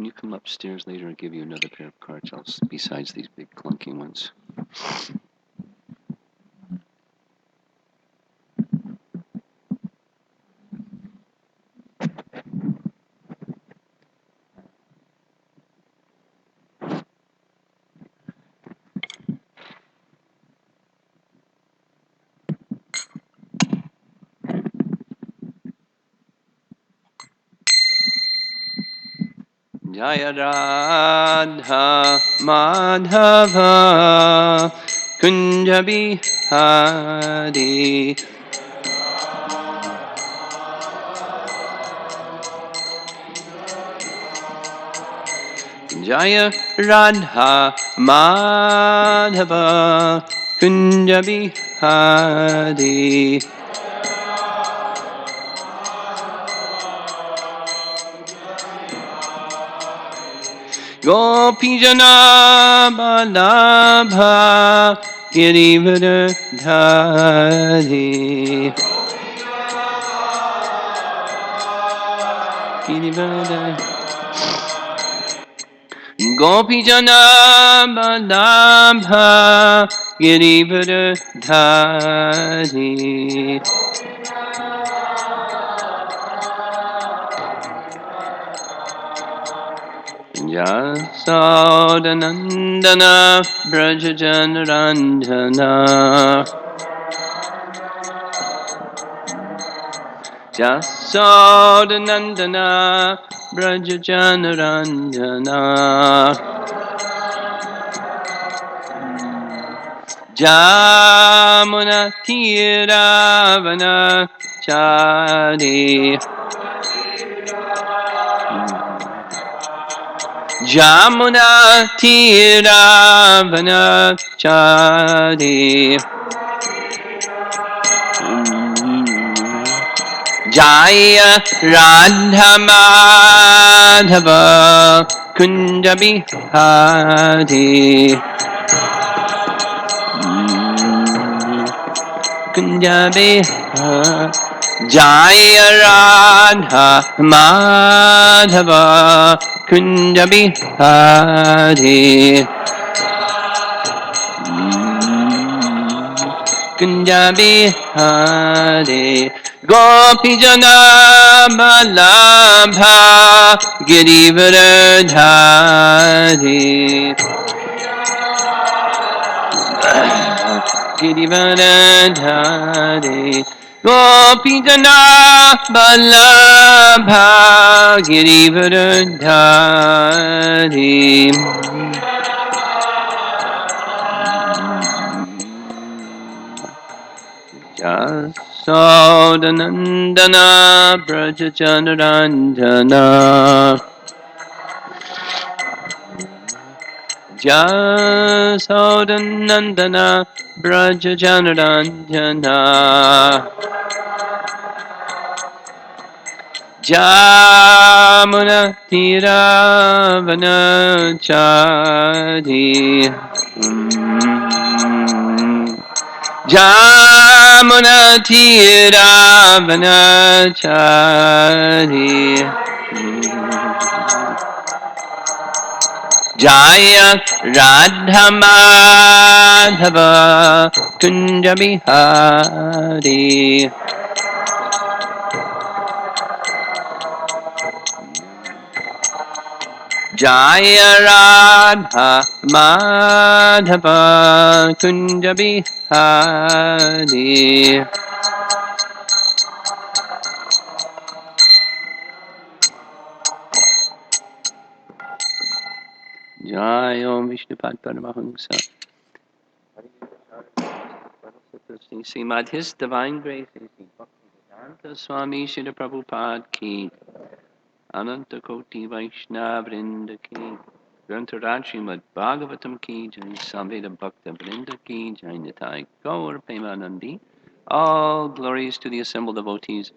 can you come upstairs later and give you another pair of cards besides these big clunky ones? Jaya Radha Madhava Kunja Bihari Jaya Radha Madhava Kunja Bihari Gopijana Balabha Girivardhari Girivardhari Gopijana Balabha Girivardhari Yasodanandana Brajajanarandana Yasodanandana Brajajanarandana Jamuna Tiravana Chari Jamuna Tiravana Chari Jaya Radha Madhava Kunja Bihari Kunja Bihari Jaya Radha Madhava Kunja Bihari Kunja Bihari Gopijana Balabha Girivardhari Girivardhari Gopijana Balabha Girivardhari Yasodanandana Brajajanarandana Yasodanandana Brajajanarandana Jamuna Tiravana Chari Jamuna Tiravana Chari Jaya Radha Madhava Kunja Bihari Jaya Radha Madhava Kunja Bihari Jai Om Vishnupad Paramahamsa Srimad His Divine Grace Bhaktivedanta Swami Srila Prabhupada Ki Ananta Koti Vaishnava Vrinda Ki Grantharaj Srimad Bhagavatam Ki Jai Samveda Bhakta Vrinda Ki Jai Nitai Gaur Premanandi. All glories to the assembled devotees.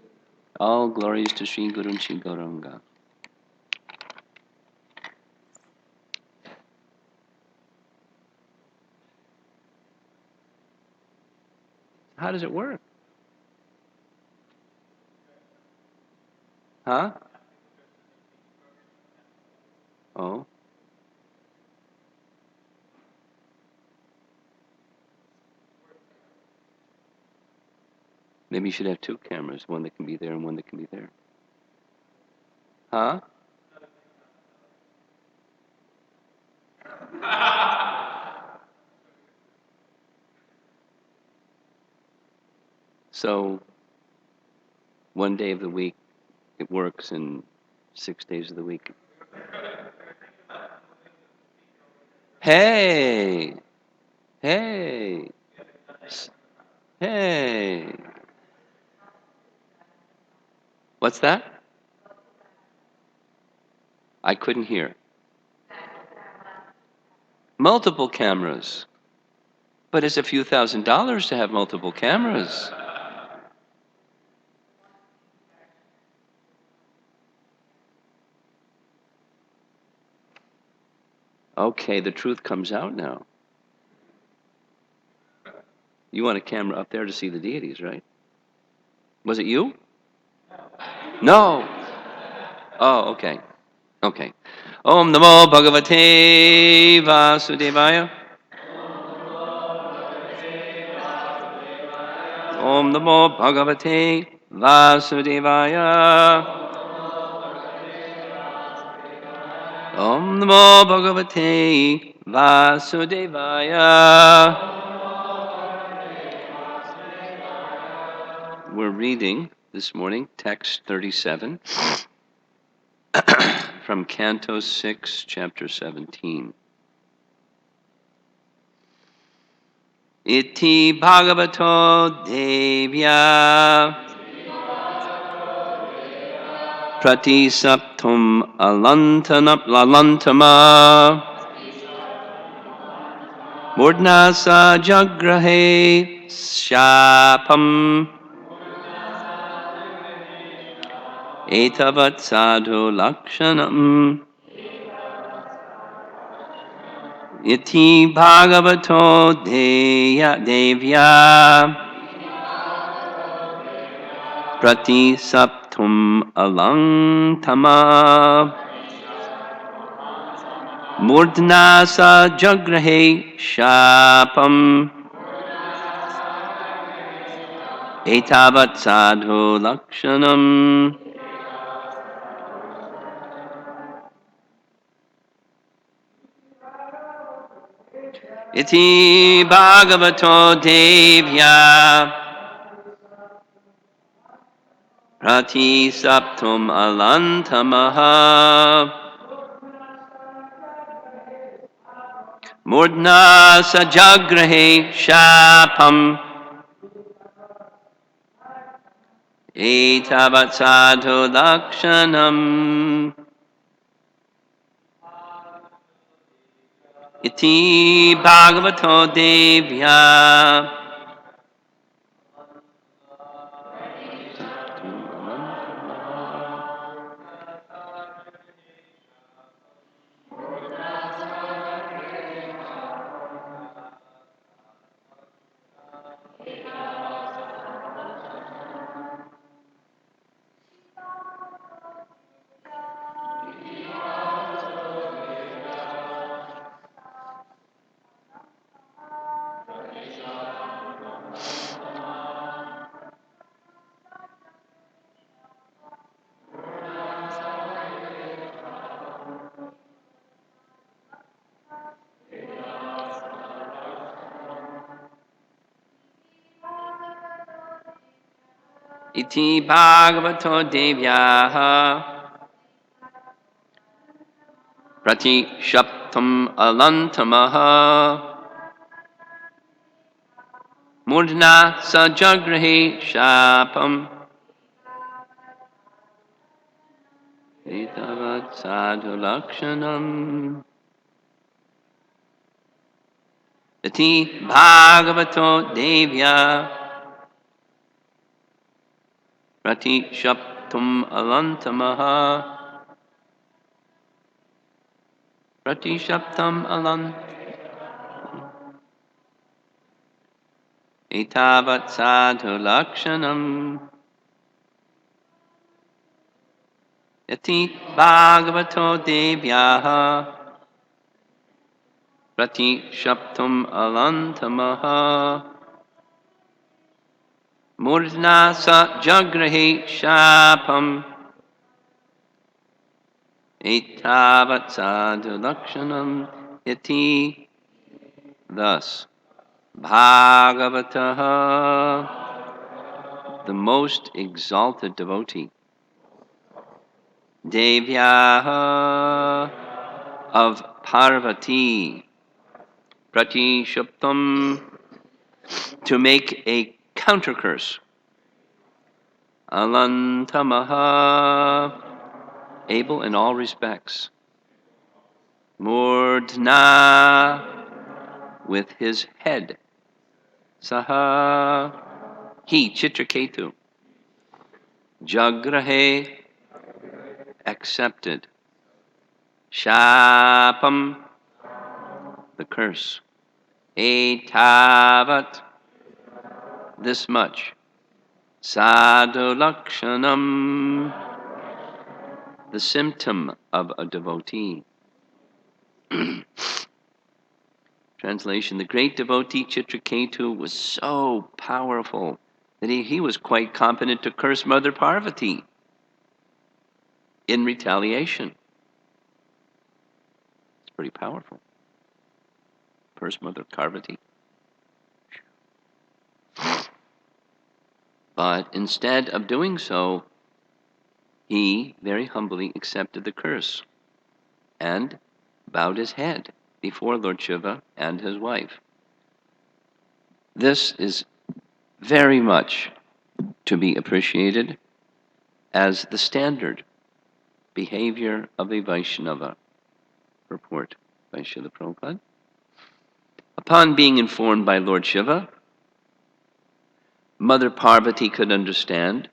All glories to Sri Guru and Sri Gauranga. How does it work? Huh? Maybe you should have two cameras, one that can be there and one that can be there. Huh? So, one day of the week it works, and 6 days of the week. Hey! Hey! Hey! What's that? I couldn't hear. Multiple cameras. But it's a few $1,000s to have multiple cameras. Okay, the truth comes out now. You want a camera up there to see the deities, right? Was it you? No. Oh, okay. Okay. Om Namo Bhagavate Vasudevaya. Om Namo Bhagavate Vasudevaya. Om Namo Bhagavate Vasudevaya. We're reading this morning text 37 from Canto 6, chapter 17. Iti Bhagavato Devya Prati Saptum Alantama Murdnasa Jagrahe Shapam Etavat Sadhu Lakshanam Iti Bhagavato Devya Prati Saptum Alantama Murdnasa Jagrahe Shapam Etavat Sadhu Lakshanam. Iti Bhagavato Devya Prati Saptum Alantamaha Murdna Sajagrahe Shapam Etavat Sadhu Lakshanam. Iti Bhagavato Devya Iti Bhagavato Devyaha Prati Shaptam Alantamaha Murdna Sajagrahe Shapam Etavat Sadhu Lakshanam. Iti Bhagavato Devya Prati Shaptam Alantamaha Prati Shaptam Alant Etavat Sadhu Lakshanam. Iti Bhagavato Devyaha Prati Shaptam Alantamaha Murdna sa jagrahe shapam etavat sadhu lakshanam iti. Thus, Bhagavataha, the most exalted devotee, Devyaha, of Parvati, Pratishuptam, to make a counter curse, Alantamaha, able in all respects, Murdna, with his head, Saha, he, Chitraketu, Jagrahe, accepted, Shapam, the curse, Etavat, this much, Sadhu Lakshanam, the symptom of a devotee. Translation: the great devotee Chitraketu was so powerful that he was quite competent to curse Mother Parvati in retaliation. It's pretty powerful. Curse Mother Parvati. But instead of doing so, he very humbly accepted the curse and bowed his head before Lord Shiva and his wife. This is very much to be appreciated as the standard behavior of a Vaishnava. Purport by Srila Prabhupada. Upon being informed by Lord Shiva, Mother Parvati could understand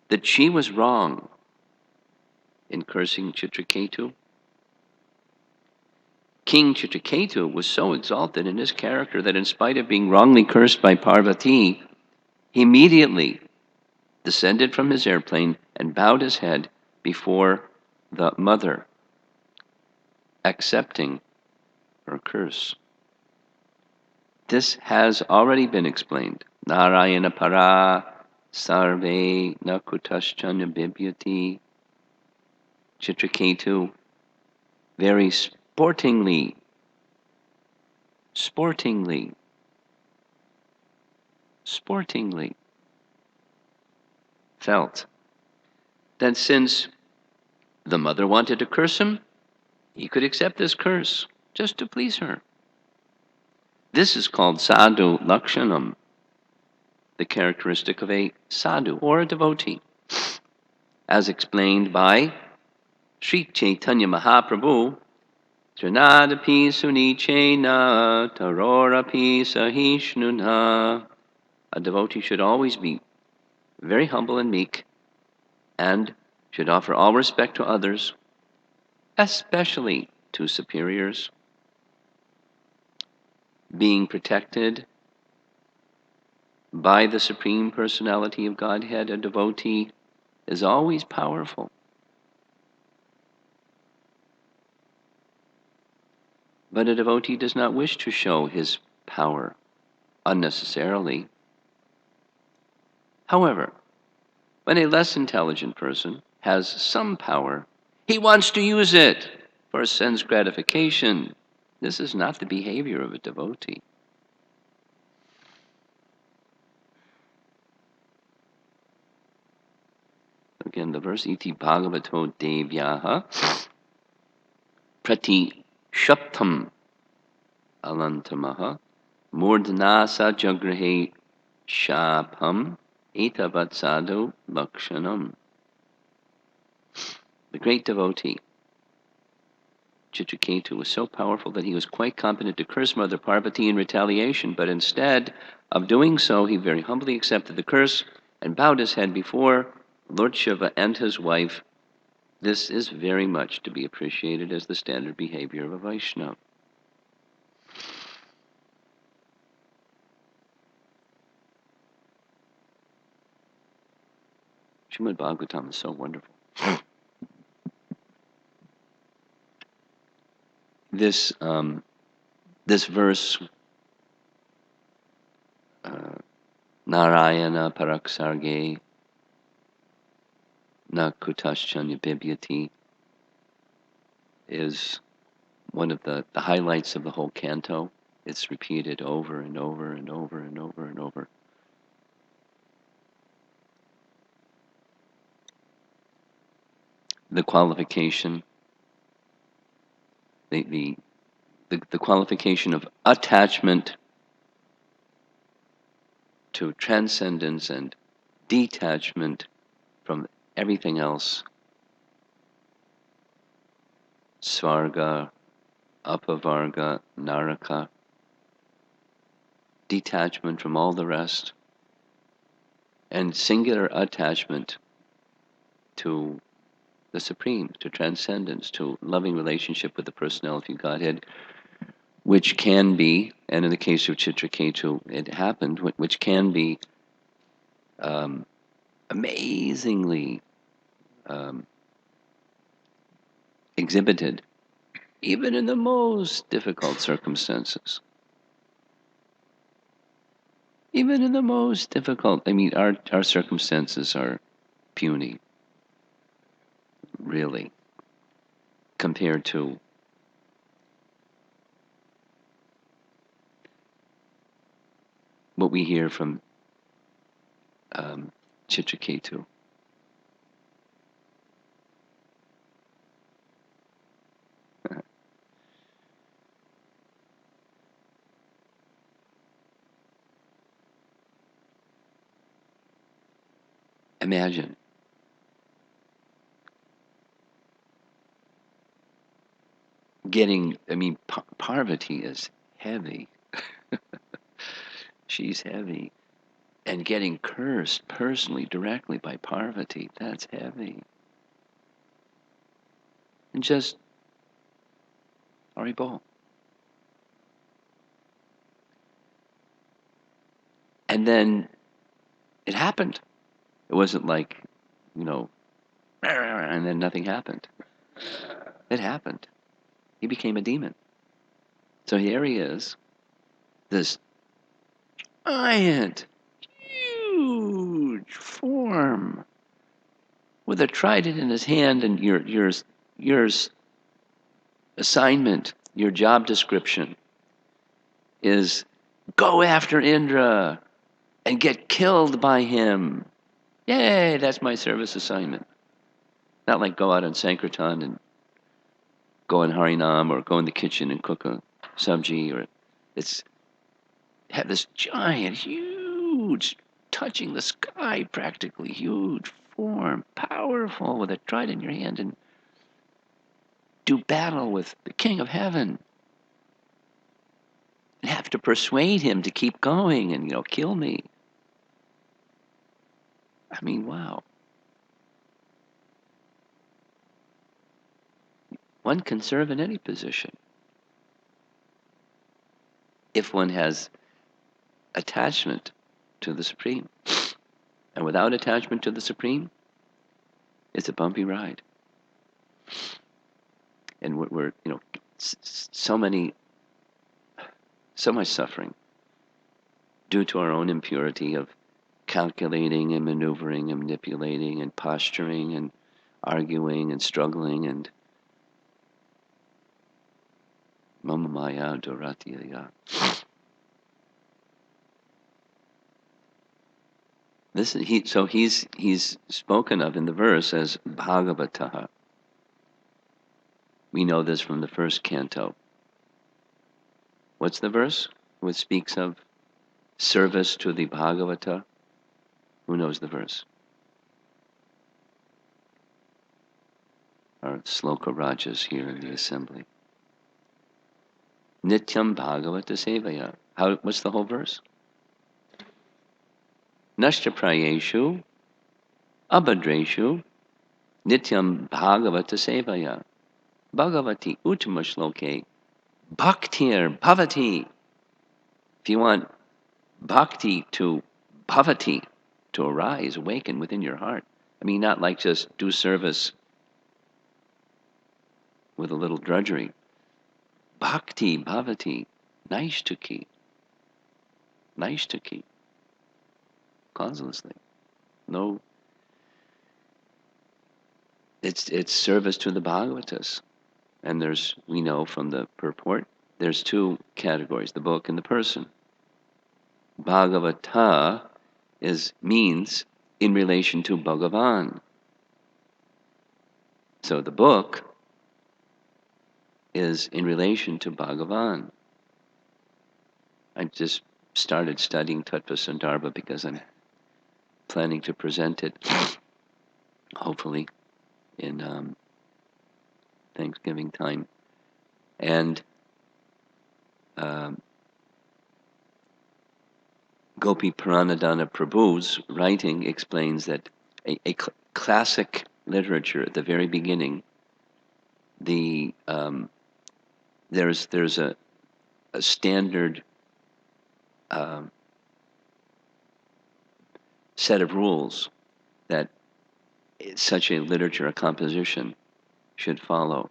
that she was wrong in cursing Chitraketu. King Chitraketu was so exalted in his character that in spite of being wrongly cursed by Parvati, he immediately descended from his airplane and bowed his head before the mother, accepting her curse. This has already been explained. Narayana para sarve nakutaschana bibyati. Chitraketu very sportingly felt that since the mother wanted to curse him, he could accept this curse just to please her. This is called sadhu lakshanam, the characteristic of a sadhu or a devotee, as explained by Sri Chaitanya Mahaprabhu. Trinadapi sunichena tarorapi sahishnuna. A devotee should always be very humble and meek, and should offer all respect to others, especially to superiors. Being protected by the Supreme Personality of Godhead, a devotee is always powerful. But a devotee does not wish to show his power unnecessarily. However, when a less intelligent person has some power, he wants to use it for sense gratification. This is not the behavior of a devotee. Again, the verse, Iti Bhagavato Devyaha Prati Shaptam Alantamaha Murdnasa Jagrahe Shapam Etavat Sadhu Lakshanam. The great devotee Chitraketu was so powerful that he was quite competent to curse Mother Parvati in retaliation, but instead of doing so, he very humbly accepted the curse and bowed his head before Lord Shiva and his wife. This is very much to be appreciated as the standard behavior of a Vaishnava. Srimad Bhagavatam is so wonderful. This verse Narayana Paraksarge Na Kutaschanya Bibyati is one of the highlights of the whole canto. It's repeated over and over and over and over and over. The qualification, the qualification of attachment to transcendence and detachment from everything else, svarga, apavarga, naraka, detachment from all the rest, and singular attachment to the Supreme, to transcendence, to loving relationship with the Personality of Godhead, which can be, and in the case of Chitraketu, it happened, which can be amazingly exhibited, even in the most difficult circumstances. Even in the most difficult, our circumstances are puny, really, compared to what we hear from Chitraketu. Imagine getting, Parvati is heavy. She's heavy. And getting cursed personally, directly by Parvati, that's heavy. And just, Haribol. And then it happened. It wasn't like, and then nothing happened. It happened. He became a demon. So here he is, this giant, huge form with a trident in his hand, and your assignment, your job description is go after Indra and get killed by him. Yay, that's my service assignment. Not like go out on Sankirtan and go in Harinam or go in the kitchen and cook a sabji, or it's have this giant, huge, touching the sky practically, huge form, powerful, with a trident in your hand, and do battle with the King of Heaven. And have to persuade him to keep going and, kill me. Wow. One can serve in any position if one has attachment to the Supreme. And without attachment to the Supreme, it's a bumpy ride. And we're so much suffering due to our own impurity of calculating and maneuvering and manipulating and posturing and arguing and struggling and Mama Maya Doratya. He's spoken of in the verse as Bhagavataha. We know this from the first canto. What's the verse which speaks of service to the Bhagavata? Who knows the verse? Our Sloka Rajas here in the assembly. Nityam Bhagavata Sevaya. What's the whole verse? Nashta Prayeshu Abhadreshu Nityam Bhagavata Sevaya. Bhagavati Uttama Shloke Bhaktir Bhavati. If you want bhakti to bhavati, to arise, awaken within your heart. Not like just do service with a little drudgery. Bhakti bhavati, naishtaki. Naishtaki. causelessly. No, it's service to the Bhagavatas. And we know from the purport, there's two categories, the book and the person. Bhagavata means in relation to Bhagavan. So the book is in relation to Bhagavan. I just started studying Tattva Sandarbha because I'm planning to present it, hopefully, in Thanksgiving time. And Gopi Pranadana Prabhu's writing explains that a classic literature at the very beginning, there's a standard set of rules that such a literature, a composition, should follow.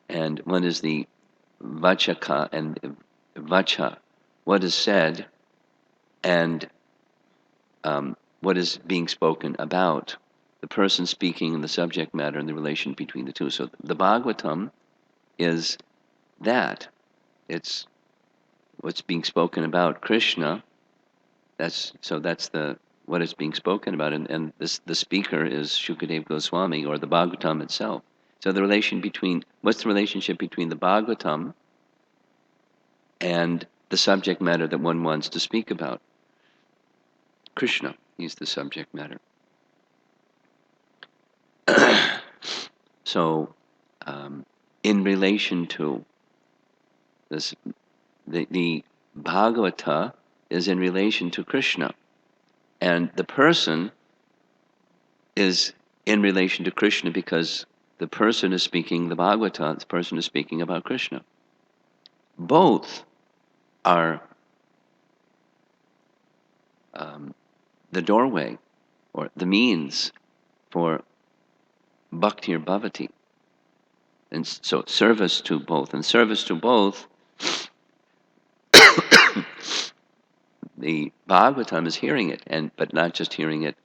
And one is the vachaka and vacha, what is said and what is being spoken about, the person speaking and the subject matter and the relation between the two. So the Bhagavatam is that. It's what's being spoken about Krishna. That's what is being spoken about, and the speaker is Shukadev Goswami or the Bhagavatam itself. So what's the relationship between the Bhagavatam and the subject matter that one wants to speak about? Krishna, he's the subject matter. So, in relation to this, the Bhagavata is in relation to Krishna, and the person is in relation to Krishna because the person is speaking the Bhagavata, the person is speaking about Krishna. Both are the doorway or the means for bhakti or bhavati. And so service to both. And service to both, the Bhagavatam is hearing it, but not just hearing it,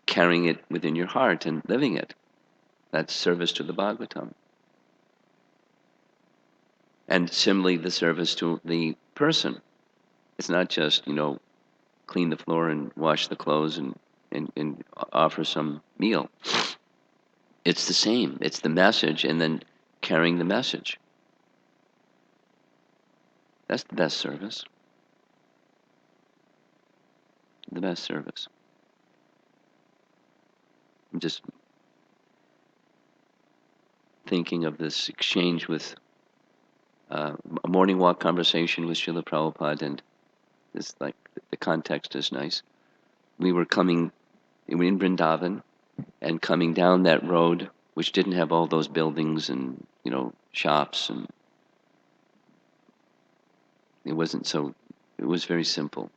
carrying it within your heart and living it. That's service to the Bhagavatam. And similarly, the service to the person. It's not just, clean the floor and wash the clothes and offer some meal. It's the same. It's the message and then carrying the message. That's the best service. The best service. I'm just thinking of this exchange with a morning walk conversation with Srila Prabhupada, and this, like, the context is nice. We were in Vrindavan and coming down that road, which didn't have all those buildings and, shops, and it was very simple.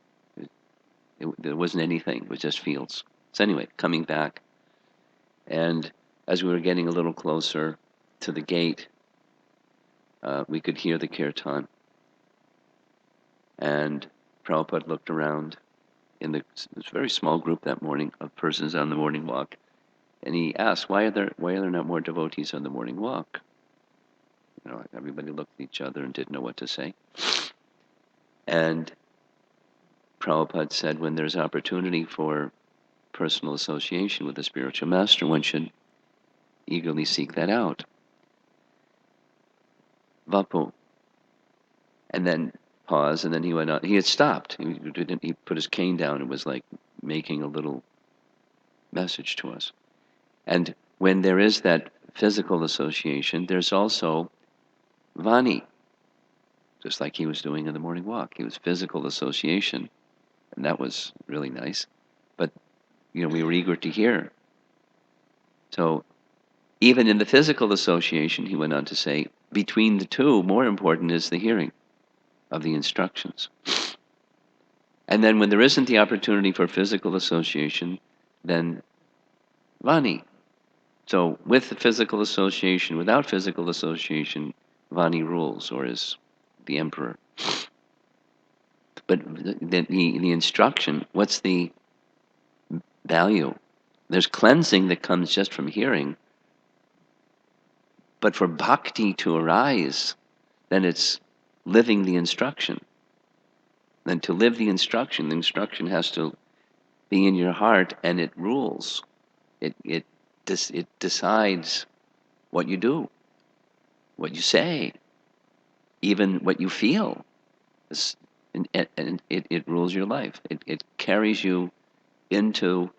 There wasn't anything, it was just fields. So anyway, coming back, and as we were getting a little closer to the gate, we could hear the kirtan. And Prabhupada looked around in this very small group that morning of persons on the morning walk, and he asked, why are there not more devotees on the morning walk? Everybody looked at each other and didn't know what to say. And Prabhupada said, when there's opportunity for personal association with the spiritual master, one should eagerly seek that out. Vapu. And then pause, and then he went on. He had stopped. He put his cane down and was like making a little message to us. And when there is that physical association, there's also Vani, just like he was doing in the morning walk. He was physical association, and that was really nice. But, we were eager to hear. So even in the physical association, he went on to say, between the two, more important is the hearing of the instructions. And then when there isn't the opportunity for physical association, then Vani. So with the physical association, without physical association, Vani rules, or is the emperor. But the instruction, what's the value? There's cleansing that comes just from hearing, but for bhakti to arise, then it's living the instruction. Then to live the instruction has to be in your heart, and it rules. It decides what you do, what you say, even what you feel. And it rules your life. It carries you into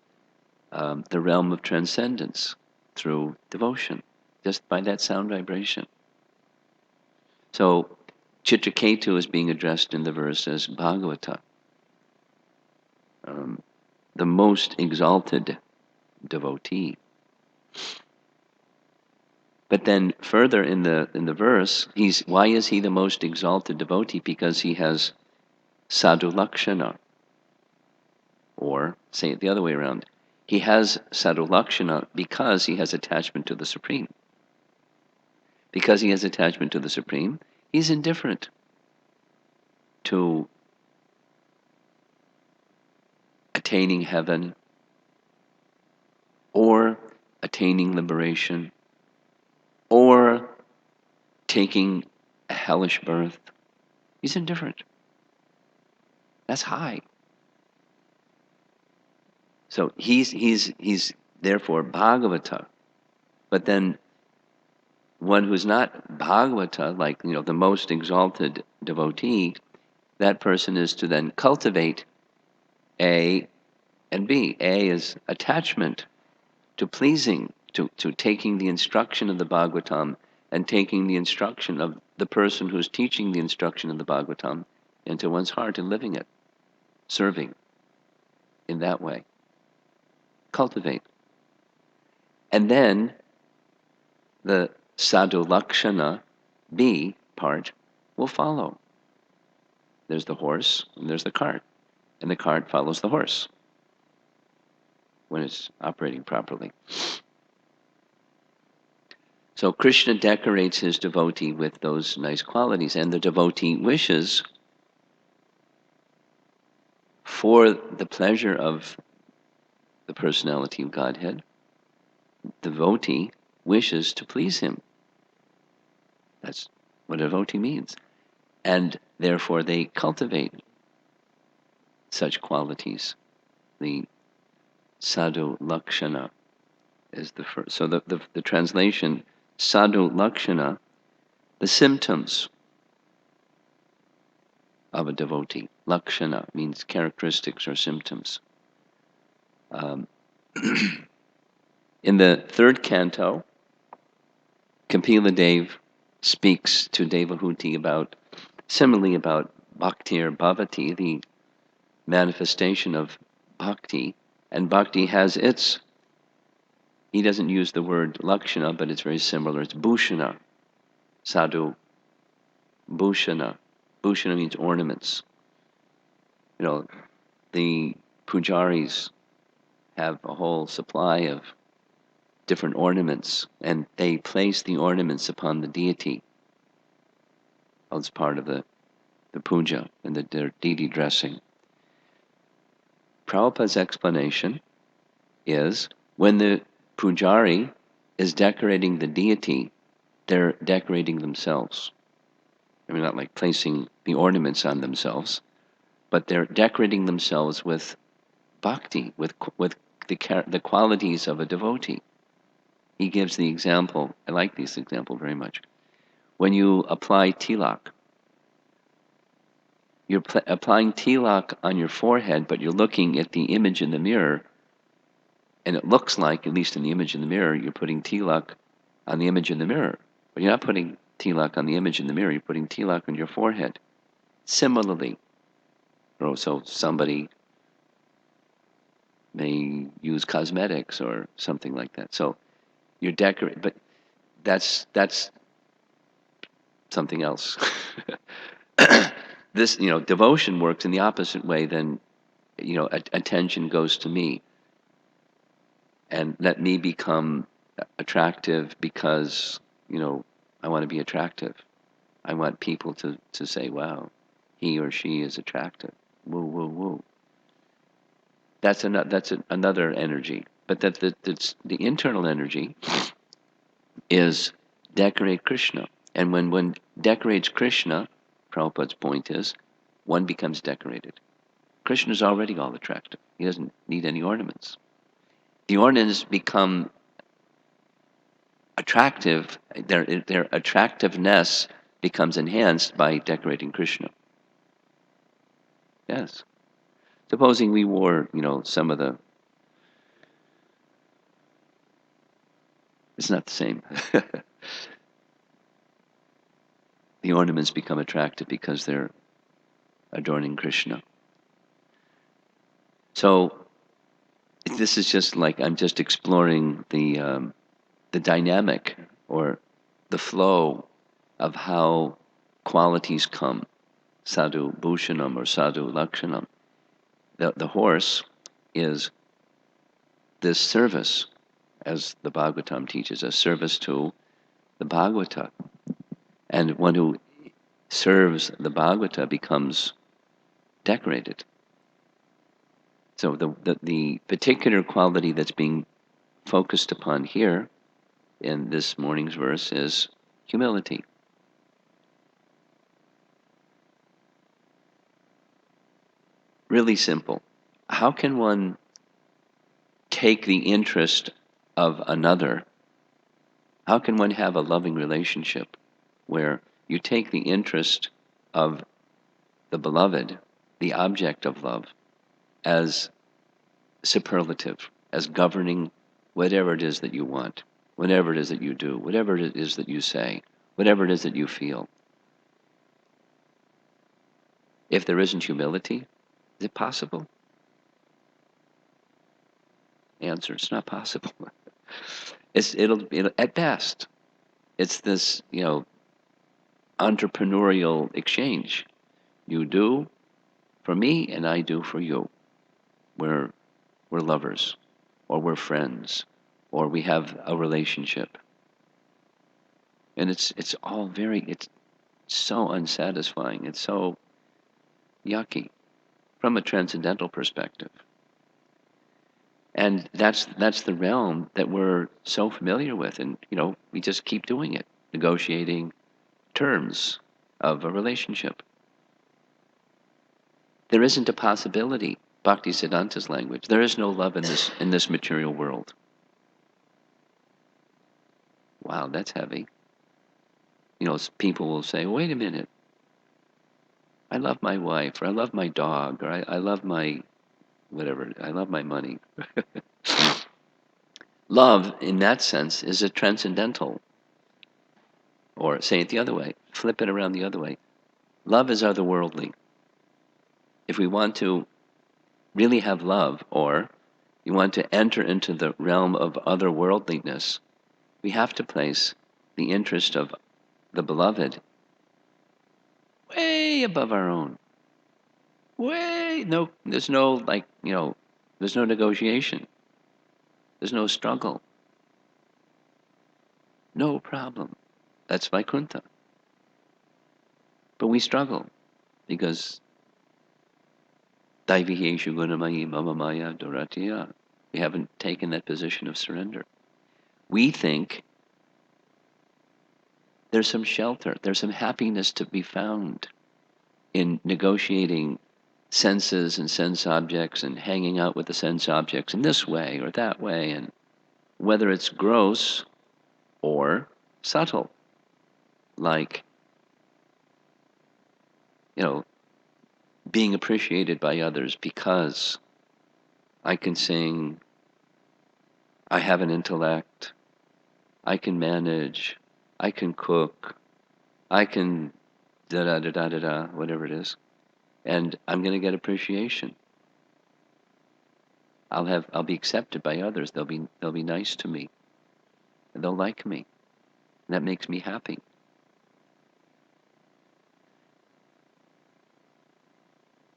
the realm of transcendence through devotion, just by that sound vibration. So Chitraketu is being addressed in the verse as Bhagavata, the most exalted devotee. But then further in the verse, why is he the most exalted devotee? Because he has sadhu lakshana, or say it the other way around. He has sadhu lakshana because he has attachment to the Supreme. Because he has attachment to the Supreme, he's indifferent to attaining heaven or attaining liberation or taking a hellish birth. He's indifferent. That's high. So he's therefore Bhagavata. But then one who's not Bhagavata, like the most exalted devotee, that person is to then cultivate A and B. A is attachment to pleasing, to taking the instruction of the Bhagavatam and taking the instruction of the person who's teaching the instruction of the Bhagavatam into one's heart and living it, serving in that way. Cultivate. And then the sadhu lakshana B part will follow. There's the horse and there's the cart. And the cart follows the horse when it's operating properly. So Krishna decorates his devotee with those nice qualities, and the devotee wishes for the pleasure of the personality of Godhead. The devotee wishes to please him. That's what a devotee means. And therefore they cultivate such qualities. The sadhu lakshana is the first. So the translation, sadhu lakshana, the symptoms of a devotee. Lakshana means characteristics or symptoms. In the third canto, Kapila Dev speaks to Devahuti similarly about bhakti or bhavati, the manifestation of bhakti. And bhakti has he doesn't use the word lakshana, but it's very similar. It's bhushana, sadhu, bhushana. Bhushana means ornaments. The pujaris have a whole supply of different ornaments, and they place the ornaments upon the deity as part of the puja and their deity dressing. Prabhupada's explanation is when the pujari is decorating the deity, they're decorating themselves. I mean, not like placing the ornaments on themselves, but they're decorating themselves with bhakti, with the qualities of a devotee. He gives the example, I like this example very much. When you apply tilak, you're applying tilak on your forehead, but you're looking at the image in the mirror, and it looks like, at least in the image in the mirror, you're putting tilak on the image in the mirror. But you're not putting tilak on the image in the mirror, you're putting tilak on your forehead. Similarly, so somebody may use cosmetics or something like that. So you're decorating, but that's something else. This, devotion works in the opposite way. Then, attention goes to me, and let me become attractive because I want to be attractive. I want people to say, "Wow, he or she is attractive." woo, woo, woo. That's another energy. But that's the internal energy is decorate Krishna. And when one decorates Krishna, Prabhupada's point is, one becomes decorated. Krishna is already all attractive. He doesn't need any ornaments. The ornaments become attractive, their attractiveness becomes enhanced by decorating Krishna. Yes. Supposing we wore, some of the... It's not the same. The ornaments become attractive because they're adorning Krishna. So this is just like I'm just exploring the dynamic or the flow of how qualities come. Sadhu Bhushanam or Sadhu Lakshanam. The horse is this service, as the Bhagavatam teaches us, service to the Bhagavata. And one who serves the Bhagavata becomes decorated. So the particular quality that's being focused upon here in this morning's verse is humility. Really simple. How can one take the interest of another? How can one have a loving relationship where you take the interest of the beloved, the object of love, as superlative, as governing whatever it is that you want, whatever it is that you do, whatever it is that you say, whatever it is that you feel? If there isn't humility, is it possible? Answer: it's not possible. It'll at best, it's this entrepreneurial exchange. You do for me, and I do for you. We're lovers, or we're friends, or we have a relationship, and it's all it's so unsatisfying. It's so yucky from a transcendental perspective. And that's the realm that we're so familiar with, and we just keep doing it, negotiating terms of a relationship. There isn't a possibility, Bhakti Siddhanta's language. There is no love in this material world. Wow, that's heavy. People will say, "Wait a minute. I love my wife, or I love my dog, or I love my whatever. I love my money." Love, in that sense, is a transcendental. Or say it the other way, flip it around the other way. Love is otherworldly. If we want to really have love, or you want to enter into the realm of otherworldliness, we have to place the interest of the beloved way above our own. There's no there's no negotiation. There's no struggle. No problem. That's Vaikuntha. But we struggle because Daiviheshu gunamayi mama maya doratiya. We haven't taken that position of surrender. We think there's some shelter, there's some happiness to be found in negotiating senses and sense objects and hanging out with the sense objects in this way or that way, and whether it's gross or subtle, like being appreciated by others because I can sing, I have an intellect, I can manage, I can cook, I can da-da-da-da-da-da, whatever it is, and I'm going to get appreciation. I'll be accepted by others. They'll be nice to me. And they'll like me. And that makes me happy.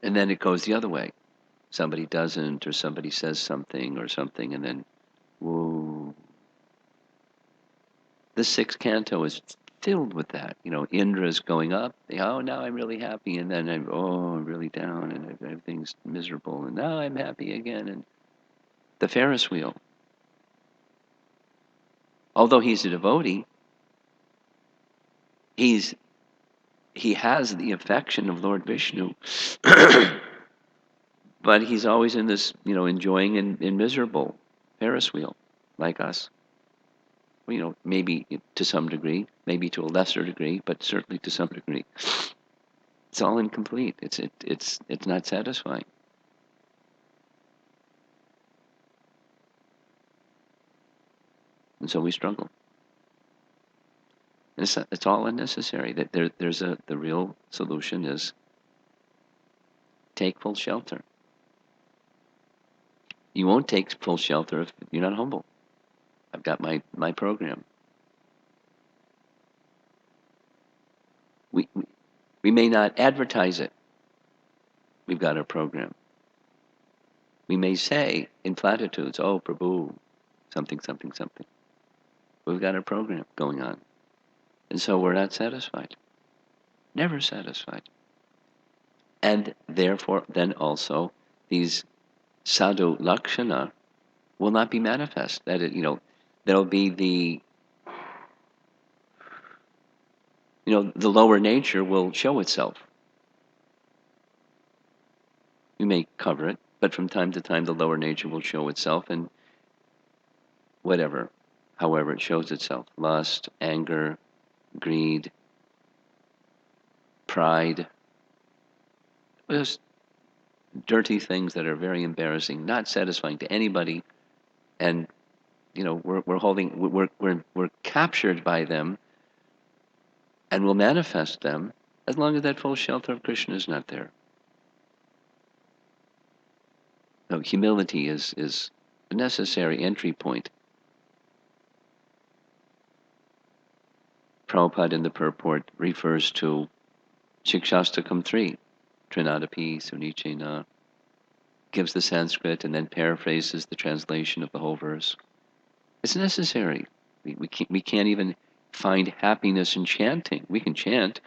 And then it goes the other way. Somebody doesn't, or somebody says something, and then, whoa. The sixth canto is filled with that. Indra's going up. Oh, now I'm really happy, and then I'm really down, and everything's miserable, and now I'm happy again. And the Ferris wheel. Although he's a devotee, he has the affection of Lord Vishnu, but he's always in this, enjoying and miserable Ferris wheel, like us. Maybe to some degree, maybe to a lesser degree, but certainly to some degree. It's all incomplete. It's not satisfying. And so we struggle. And it's all unnecessary. That the real solution is take full shelter. You won't take full shelter if you're not humble. I've got my program. We may not advertise it. We've got our program. We may say in platitudes, "Oh, Prabhu, something, something, something." We've got our program going on. And so we're not satisfied. Never satisfied. And therefore, then also, these sadhu lakshana will not be manifest. There'll be the lower nature will show itself. We may cover it, but from time to time the lower nature will show itself, and however it shows itself. Lust, anger, greed, pride. Just dirty things that are very embarrassing, not satisfying to anybody, and we're captured by them, and will manifest them as long as that full shelter of Krishna is not there. So humility is a necessary entry point. Prabhupada in the purport refers to Shikshastakam 3, Trinadapi Sunichena, gives the Sanskrit and then paraphrases the translation of the whole verse. It's necessary. We can't even find happiness in chanting. We can chant,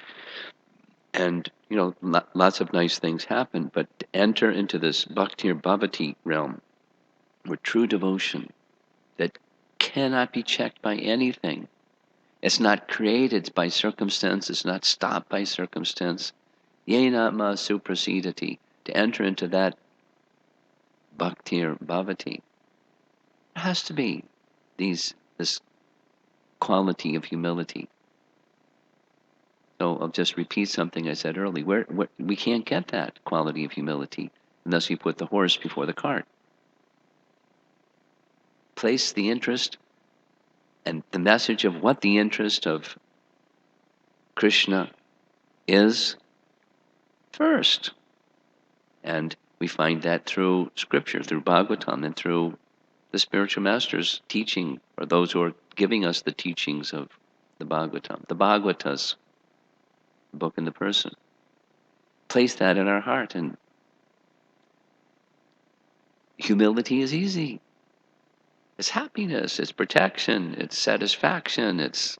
and lots of nice things happen, but to enter into this bhaktir bhavati realm, where true devotion that cannot be checked by anything, it's not created by circumstance, it's not stopped by circumstance, yena ma suprasidati, to enter into that bhaktir bhavati, there has to be this quality of humility. So I'll just repeat something I said earlier. We can't get that quality of humility unless we put the horse before the cart. Place the interest and the message of what the interest of Krishna is first. And we find that through scripture, through Bhagavatam, and through the spiritual masters teaching, or those who are giving us the teachings of the Bhagavatam, the Bhagavatas, the book and the person. Place that in our heart, and humility is easy. It's happiness, it's protection, it's satisfaction, it's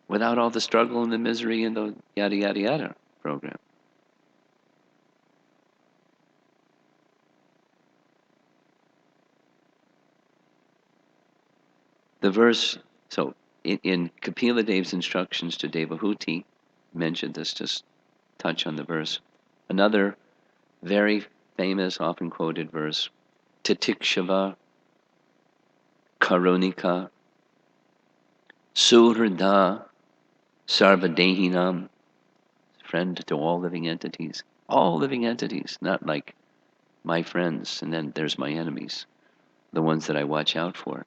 without all the struggle and the misery and the yada yada yada program. The verse, so in Kapila Dev's instructions to Devahuti, mentioned this, just touch on the verse. Another very famous, often quoted verse, Titikshava Karunika Suhrda Sarvadehinam, friend to all living entities. All living entities, not like my friends, and then there's my enemies, the ones that I watch out for.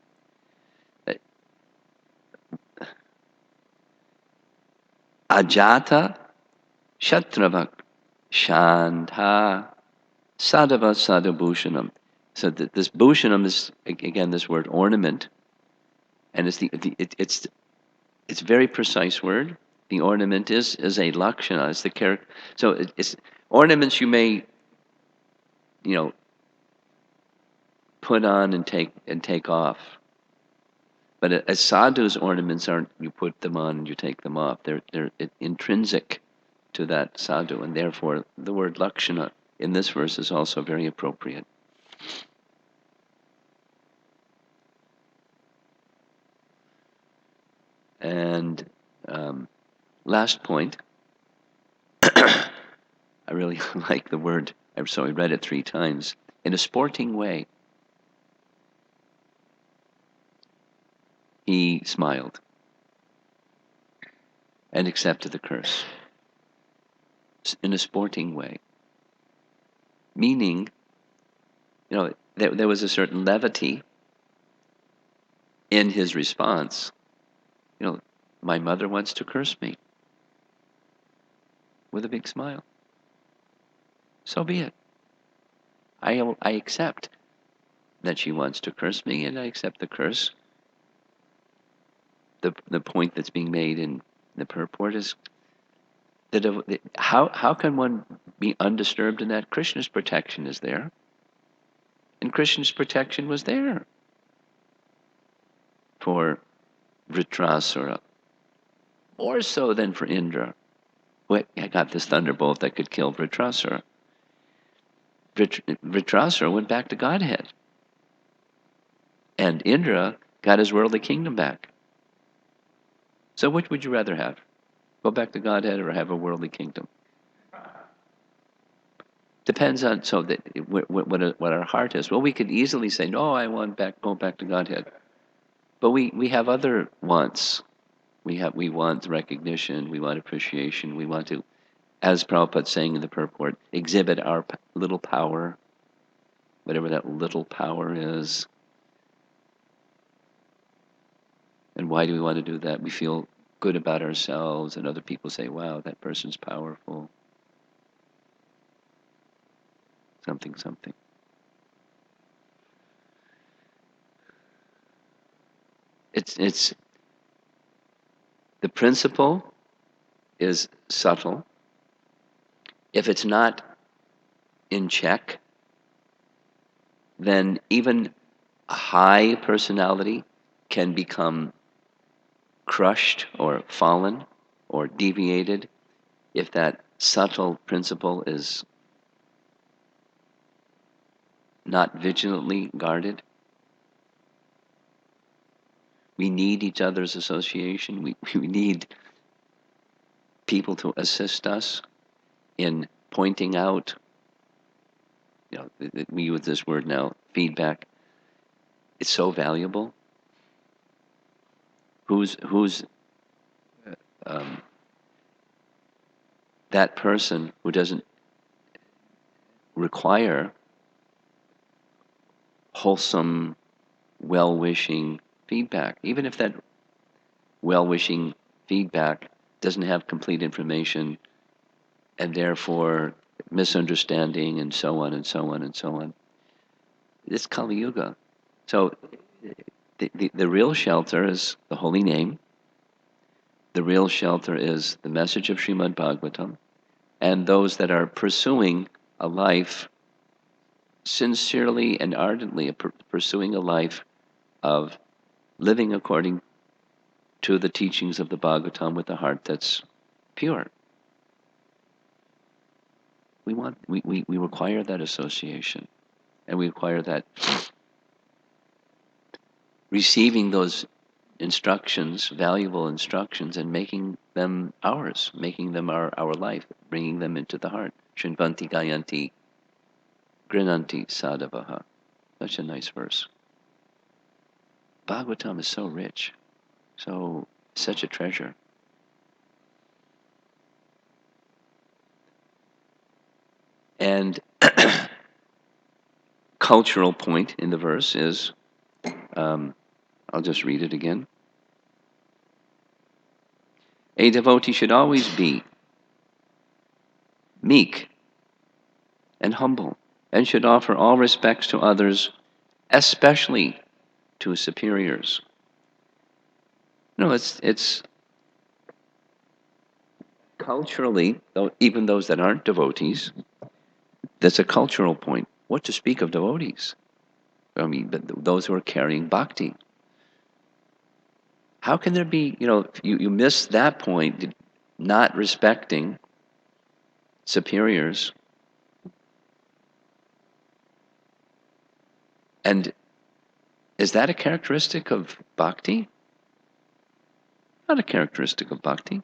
Ajata Shatravak Shantha Sadhava Sadhabhushanam. So this bhushanam is, again, this word ornament, and it's a very precise word. The ornament is a lakshana, it's the character. So it's ornaments you may, put on and take off. But as sadhus, ornaments aren't, you put them on and you take them off. They're intrinsic to that sadhu, and therefore the word lakshana in this verse is also very appropriate. And last point, I really like the word, so I read it 3 times. In a sporting way, he smiled and accepted the curse. In a sporting way. Meaning, there was a certain levity in his response. My mother wants to curse me. With a big smile. So be it. I accept that she wants to curse me, and I accept the curse. The point that's being made in the purport is that how can one be undisturbed in that? Krishna's protection is there. And Krishna's protection was there for Vritrasura. More so than for Indra. I got this thunderbolt that could kill Vritrasura. Vritrasura went back to Godhead. And Indra got his worldly kingdom back. So which would you rather have? Go back to Godhead or have a worldly kingdom? Depends on what our heart is. Well, we could easily say, no, I want go back to Godhead. But we have other wants. We want recognition, we want appreciation, we want to, as Prabhupada's saying in the purport, exhibit our little power, whatever that little power is. And why do we want to do that? We feel good about ourselves, and other people say, wow, that person's powerful. Something. It's the principle is subtle. If it's not in check, then even a high personality can become crushed or fallen or deviated if that subtle principle is not vigilantly guarded. We need each other's association. We need people to assist us in pointing out, we use this word now, feedback. It's so valuable. Who's that person who doesn't require wholesome, well-wishing feedback, even if that well-wishing feedback doesn't have complete information, and therefore misunderstanding and so on and so on and so on. It's Kali Yuga. So the real shelter is the holy name. The real shelter is the message of Srimad Bhagavatam, and those that are pursuing a life sincerely and ardently, pursuing a life of living according to the teachings of the Bhagavatam with a heart that's pure. We require that association, and we require that receiving those instructions, valuable instructions, and making them ours, making them our life, bringing them into the heart. Shrinvanti gayanti grinanti sadhavaha. Such a nice verse. Bhagavatam is so rich, such a treasure. And cultural point in the verse is, I'll just read it again. A devotee should always be meek and humble, and should offer all respects to others, especially to superiors. It's culturally, even those that aren't devotees, that's a cultural point. What to speak of devotees? Those who are carrying bhakti. How can there be, you miss that point, not respecting superiors, and is that a characteristic of bhakti? Not a characteristic of bhakti.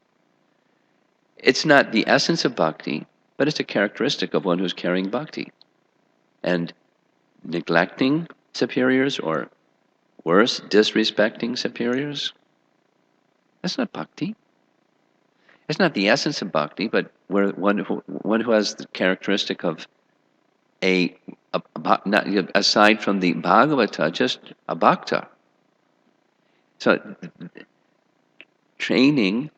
It's not the essence of bhakti, but it's a characteristic of one who's carrying bhakti. And neglecting superiors, or worse, disrespecting superiors, that's not bhakti. It's not the essence of bhakti, but where one who has the characteristic of not, aside from the Bhagavata, just a bhakta. So training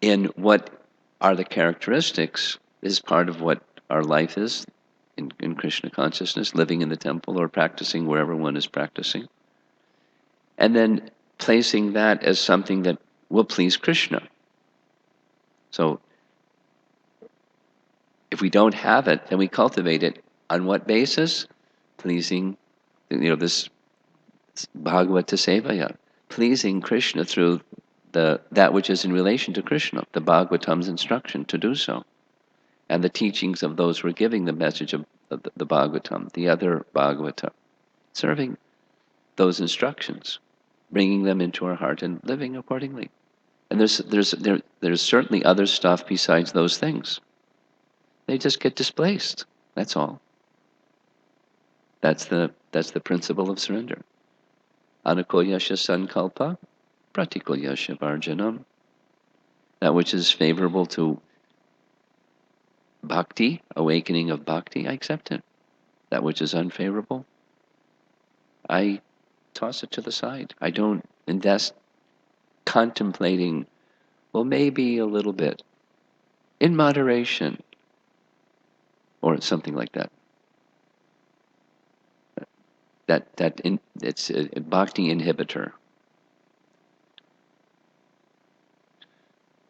in what are the characteristics is part of what our life is in Krishna consciousness, living in the temple or practicing wherever one is practicing. And then placing that as something that will please Krishna. So if we don't have it, then we cultivate it. On what basis? Pleasing, this Bhagavata Sevaya, pleasing Krishna through that which is in relation to Krishna, the Bhagavatam's instruction to do so, and the teachings of those who are giving the message of the Bhagavatam, the other Bhagavata, serving those instructions, bringing them into our heart and living accordingly. And there's certainly other stuff besides those things. They just get displaced. That's all. That's the principle of surrender. Anukolyasya sankalpa, pratikolyasya varjanam. That which is favorable to bhakti, awakening of bhakti, I accept it. That which is unfavorable, I toss it to the side. I don't invest contemplating, well, maybe a little bit, in moderation, or something like that. It's a bhakti inhibitor.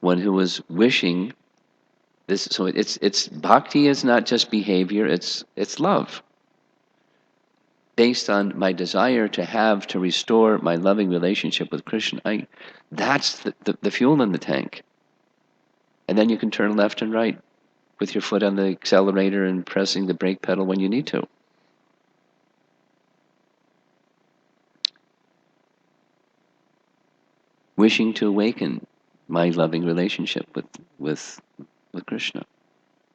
One who is wishing this, so it's bhakti is not just behavior, it's love. Based on my desire to restore my loving relationship with Krishna, that's the fuel in the tank. And then you can turn left and right with your foot on the accelerator and pressing the brake pedal when you need to. Wishing to awaken my loving relationship with Krishna.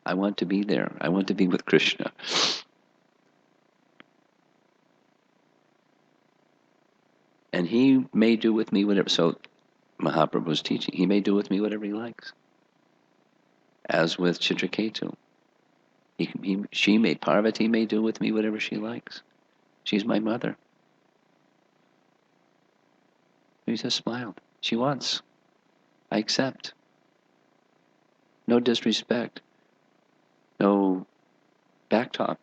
I want to be there. I want to be with Krishna. And he may do with me whatever. So Mahaprabhu's teaching, he may do with me whatever he likes. As with Chitraketu. Parvati may do with me whatever she likes. She's my mother. He just smiled. She wants. I accept. No disrespect. No backtalk.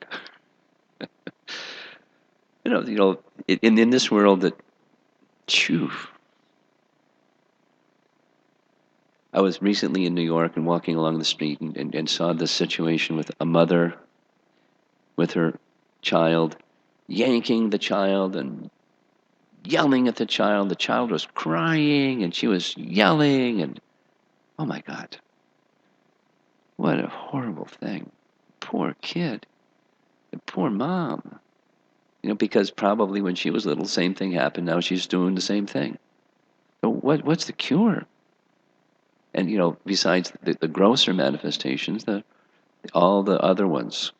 In this world that, I was recently in New York and walking along the street and saw this situation with a mother with her child, yanking the child and yelling at the child. The child was crying and she was yelling, and oh my God, what a horrible thing. Poor kid. The poor mom. Because probably when she was little, same thing happened. Now she's doing the same thing. So what's the cure? And besides the grosser manifestations, all the other ones,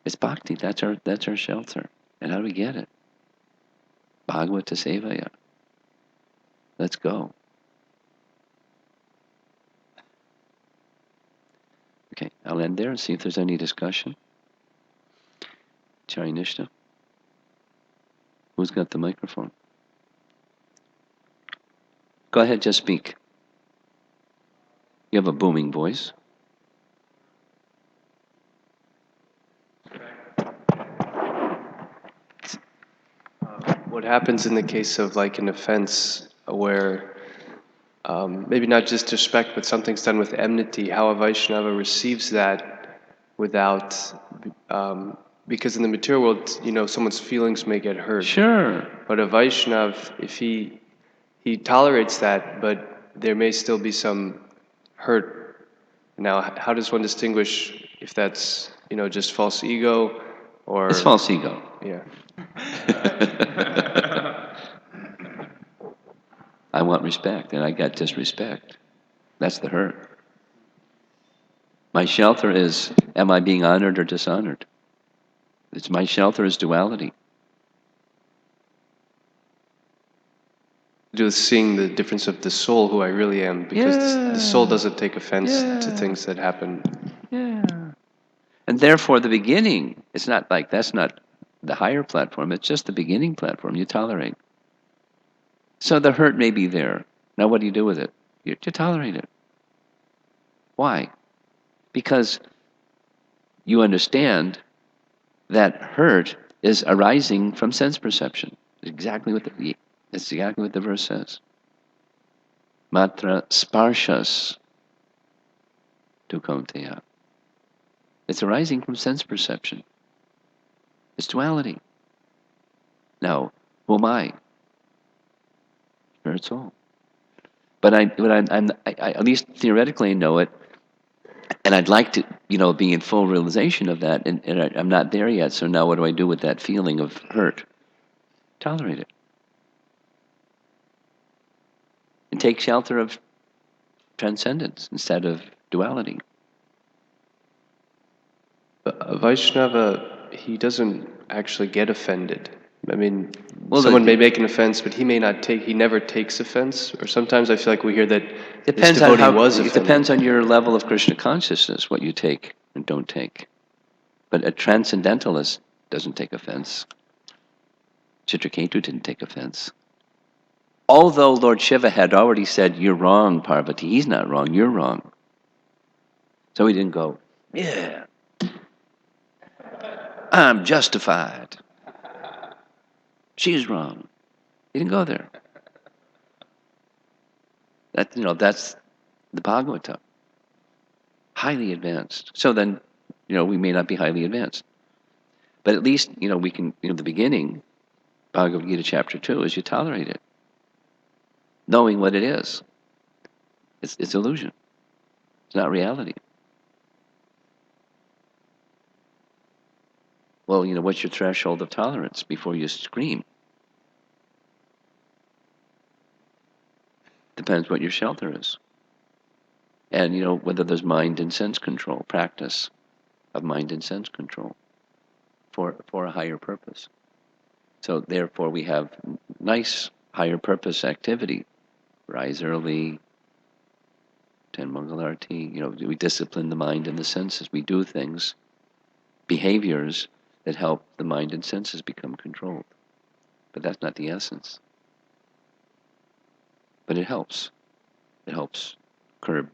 it's bhakti. That's our shelter. And how do we get it? Bhagavata Sevaya. Let's go. Okay, I'll end there and see if there's any discussion. Charinishta. Who's got the microphone? Go ahead, just speak. You have a booming voice. What happens in the case of like an offense where maybe not just disrespect, but something's done with enmity, how a Vaishnava receives that without because in the material world, someone's feelings may get hurt. Sure. But a Vaishnav, if he tolerates that, but there may still be some hurt. Now, how does one distinguish if that's just false ego, or It's false ego. Yeah. I want respect, and I got disrespect. That's the hurt. My shelter is, am I being honored or dishonored? It's my shelter is duality. Just seeing the difference of the soul, who I really am, because the soul doesn't take offense to things that happen. Yeah. And therefore, the beginning, it's not like, that's not the higher platform, it's just the beginning platform. You tolerate. So the hurt may be there. Now, what do you do with it? You tolerate it. Why? Because you understand that hurt is arising from sense perception. That's exactly what the verse says. Matra sparshas tu kaunteya. It's arising from sense perception. It's duality. Now, who am I? Spirit soul. But I at least theoretically know it, and I'd like to, be in full realization of that, and I'm not there yet. So now, what do I do with that feeling of hurt? Tolerate it, and take shelter of transcendence instead of duality. A Vaishnava, he doesn't actually get offended. I mean, Well, someone may make an offense, but he never takes offense. Or sometimes I feel like we hear that this devotee was offended. It depends on your level of Krishna consciousness, what you take and don't take. But a transcendentalist doesn't take offense. Chitraketu didn't take offense. Although Lord Shiva had already said, "You're wrong, Parvati. He's not wrong, you're wrong." So he didn't go, "Yeah, I'm justified. She's wrong." He didn't go there. That's the Bhagavatam. Highly advanced. So then, we may not be highly advanced. But at least, we can, the beginning, Bhagavad Gita chapter 2, is you tolerate it. Knowing what it is. It's illusion. It's not reality. Well, what's your threshold of tolerance before you scream? Depends what your shelter is. And, whether there's mind and sense control, practice of mind and sense control for a higher purpose. So therefore we have nice higher purpose activity. Rise early, attend Mangalarti, we discipline the mind and the senses. We do things, behaviors that help the mind and senses become controlled. But that's not the essence. But it helps. It helps curb.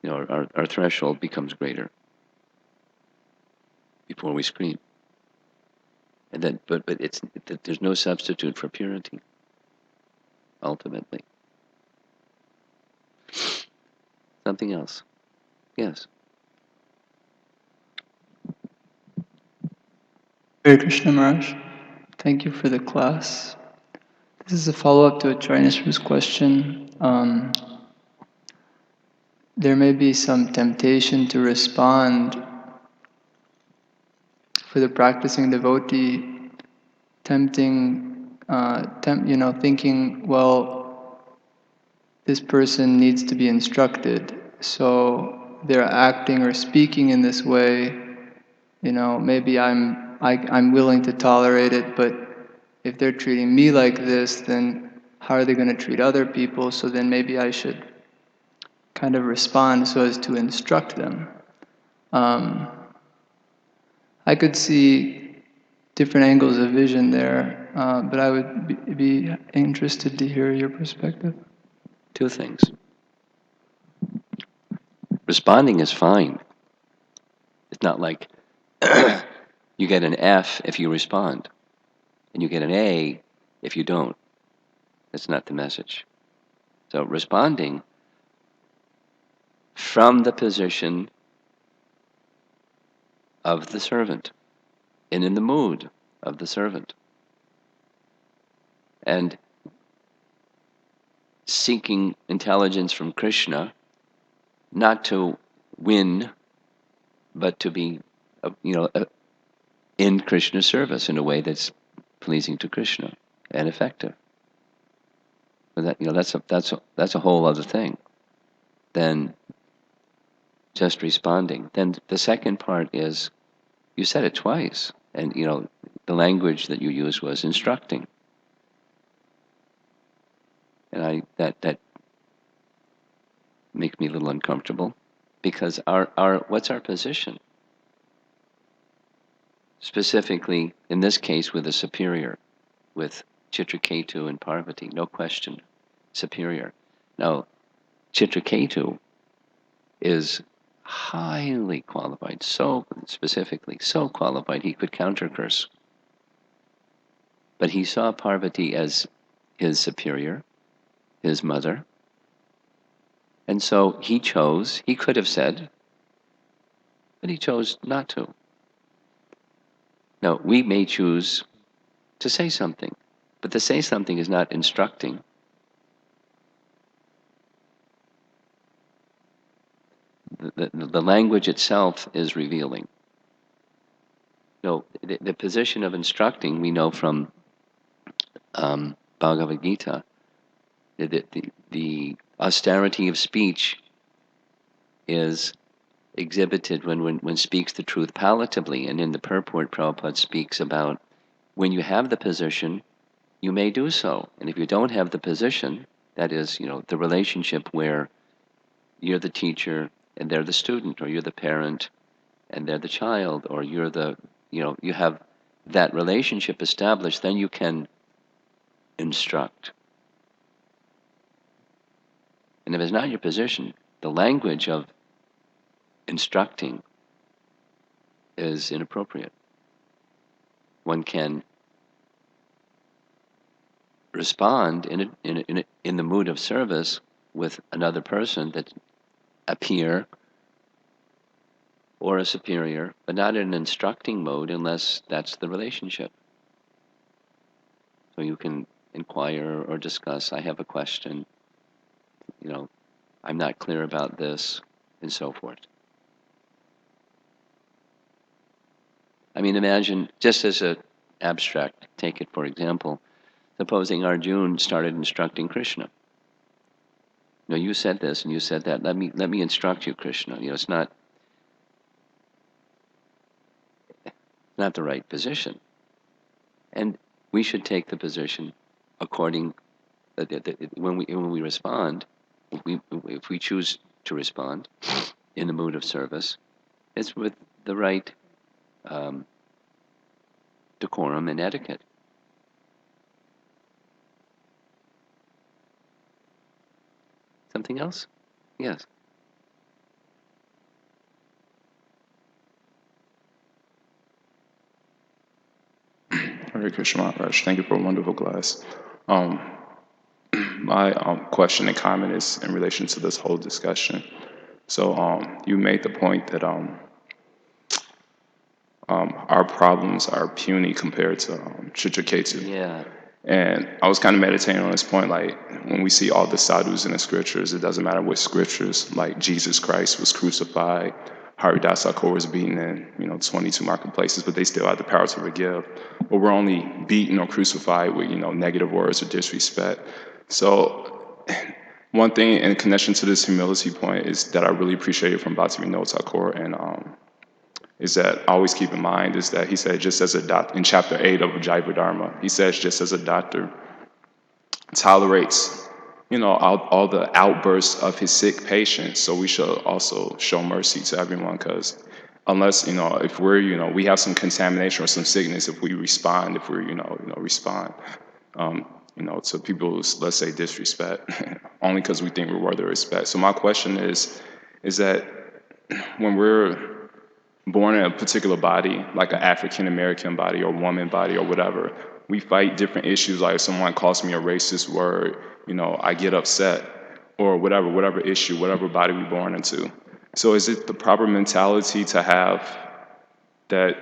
Our threshold becomes greater before we scream. And then, but there's no substitute for purity. Ultimately. Something else. Yes. Hare Krishna Maharaj, thank you for the class. This is a follow-up to a Charnish's question. There may be some temptation to respond for the practicing devotee, thinking, well, this person needs to be instructed, so they're acting or speaking in this way. Maybe I'm willing to tolerate it, but if they're treating me like this, then how are they going to treat other people? So then maybe I should kind of respond so as to instruct them. I could see different angles of vision there, but I would be interested to hear your perspective. Two things. Responding is fine. It's not like you get an F if you respond, and you get an A if you don't. That's not the message. So responding from the position of the servant and in the mood of the servant. And seeking intelligence from Krishna, not to win, but to be, in Krishna's service in a way that's pleasing to Krishna and effective. But that's a whole other thing than just responding. Then the second part is, you said it twice, and the language that you used was instructing, and that makes me a little uncomfortable, because what's our position? Specifically, in this case, with a superior, with Chitraketu and Parvati, no question, superior. Now, Chitraketu is highly qualified, so specifically, so qualified he could counter-curse. But he saw Parvati as his superior, his mother, and so he could have said, but he chose not to. Now, we may choose to say something, but to say something is not instructing. The language itself is revealing. The position of instructing, we know from Bhagavad Gita, the austerity of speech is exhibited when speaks the truth palatably. And in the purport, Prabhupada speaks about, when you have the position, you may do so. And if you don't have the position, that is, the relationship where you're the teacher and they're the student, or you're the parent and they're the child, or you're you have that relationship established, then you can instruct. And if it's not your position, the language of instructing is inappropriate. One can respond in the mood of service with another person, that a peer or a superior, but not in an instructing mode unless that's the relationship. So you can inquire or discuss, I have a question, I'm not clear about this, and so forth. I mean, imagine, just as an abstract, take it for example, supposing Arjuna started instructing Krishna. You said this and you said that. Let me instruct you, Krishna. It's not the right position. And we should take the position according when we respond. If we choose to respond in the mood of service, it's with the right decorum and etiquette. Something else? Yes. Hare Krishna Maharaj, thank you for a wonderful class. My question and comment is in relation to this whole discussion. So you made the point that our problems are puny compared to Chitraketu. Yeah. And I was kind of meditating on this point, like when we see all the sadhus in the scriptures, it doesn't matter what scriptures, like Jesus Christ was crucified, Haridas Thakur was beaten in 22 marketplaces, but they still had the power to forgive. But we're only beaten or crucified with negative words or disrespect. So one thing in connection to this humility point is that I really appreciated from Bhaktivinoda Thakur, and is that I always keep in mind is that he said, just as a doctor, in chapter 8 of Jaiva Dharma, he says, just as a doctor tolerates, all the outbursts of his sick patients, so we should also show mercy to everyone, because unless, if we're, we have some contamination or some sickness, if we respond, respond, to people's, let's say, disrespect, only because we think we're worthy of respect. So my question is that when we're born in a particular body, like an African American body or woman body or whatever, we fight different issues. Like if someone calls me a racist word, I get upset, or whatever issue, whatever body we're born into. So is it the proper mentality to have that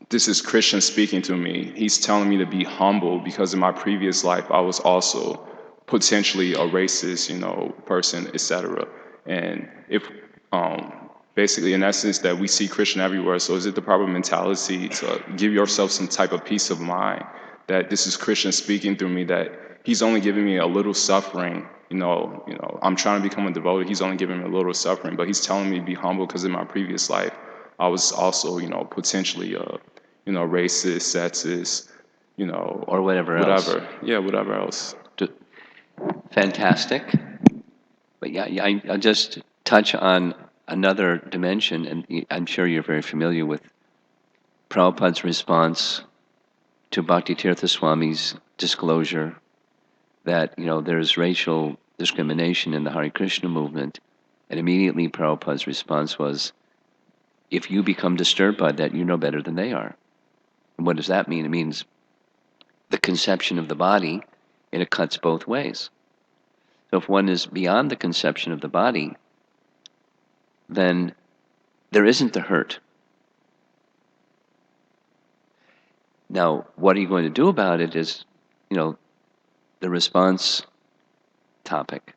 this is Christian speaking to me. He's telling me to be humble because in my previous life I was also potentially a racist, person, etc. And if basically in essence that we see Christian everywhere, so is it the proper mentality to give yourself some type of peace of mind that this is Christian speaking through me, that he's only giving me a little suffering, I'm trying to become a devotee, he's only giving me a little suffering, but he's telling me to be humble because in my previous life I was also, potentially racist, sexist, Or whatever else. Yeah, whatever else. Fantastic. But yeah, I'll just touch on another dimension, and I'm sure you're very familiar with Prabhupada's response to Bhaktitirtha Swami's disclosure that there's racial discrimination in the Hare Krishna movement, and immediately Prabhupada's response was, if you become disturbed by that, you know better than they are. And what does that mean? It means the conception of the body, and it cuts both ways. So if one is beyond the conception of the body, then there isn't the hurt. Now, what are you going to do about it is, the response topic.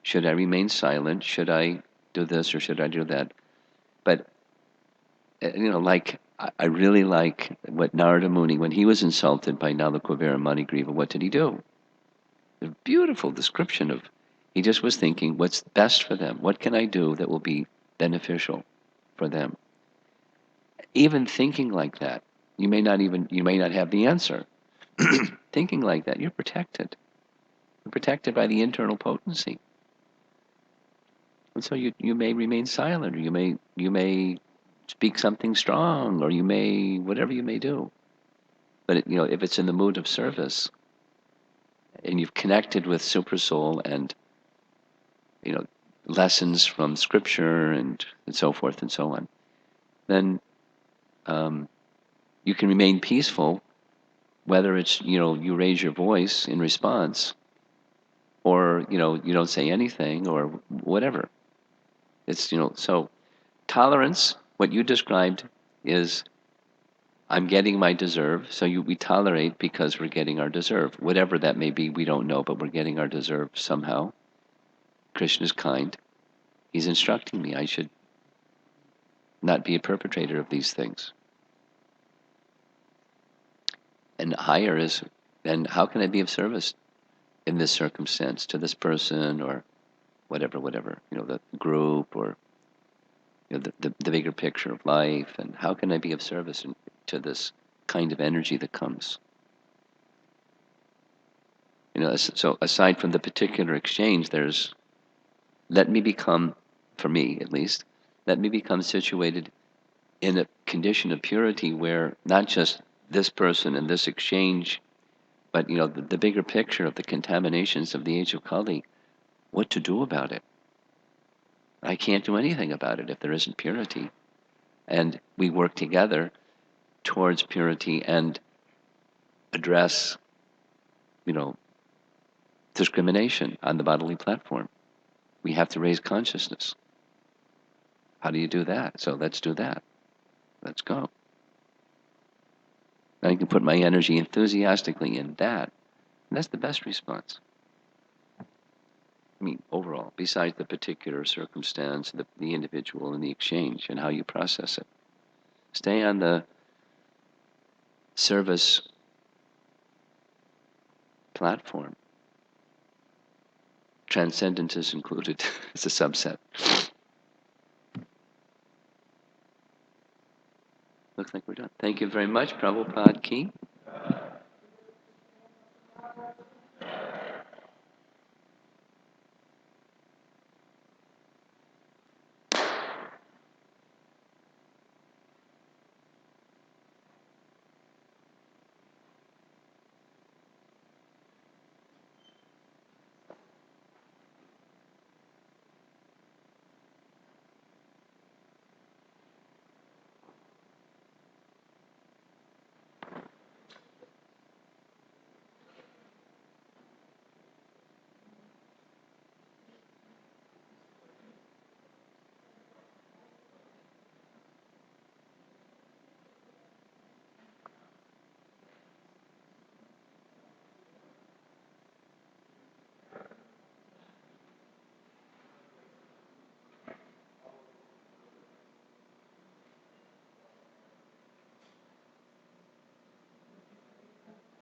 Should I remain silent? Should I do this or should I do that? But, I really like what Narada Muni, when he was insulted by Nalakuvara Manigriva, what did he do? A beautiful description of, he just was thinking, what's best for them? What can I do that will be beneficial for them? Even thinking like that, you may not have the answer. Thinking like that, you're protected. You're protected by the internal potency. And so you may remain silent, or you may speak something strong, or you may, whatever you may do. But if it's in the mood of service, and you've connected with Super Soul and lessons from Scripture and so forth and so on, then you can remain peaceful, whether it's you raise your voice in response, or you don't say anything, or whatever. It's so tolerance. What you described is, I'm getting my deserve, so we tolerate because we're getting our deserve. Whatever that may be, we don't know, but we're getting our deserve somehow. Krishna is kind. He's instructing me. I should not be a perpetrator of these things. And higher is, then how can I be of service in this circumstance to this person or whatever, the group or the bigger picture of life, and how can I be of service to this kind of energy that comes? So aside from the particular exchange, there's, let me become, for me at least, let me become situated in a condition of purity where not just this person and this exchange, but the bigger picture of the contaminations of the age of Kali, what to do about it? I can't do anything about it if there isn't purity. And we work together towards purity and address, discrimination on the bodily platform. We have to raise consciousness. How do you do that? So let's do that. Let's go. I can put my energy enthusiastically in that. And that's the best response. I mean, overall, besides the particular circumstance, the individual, and the exchange, and how you process it. Stay on the service platform. Transcendence is included. It's a subset. Looks like we're done. Thank you very much, Prabhupada Ki.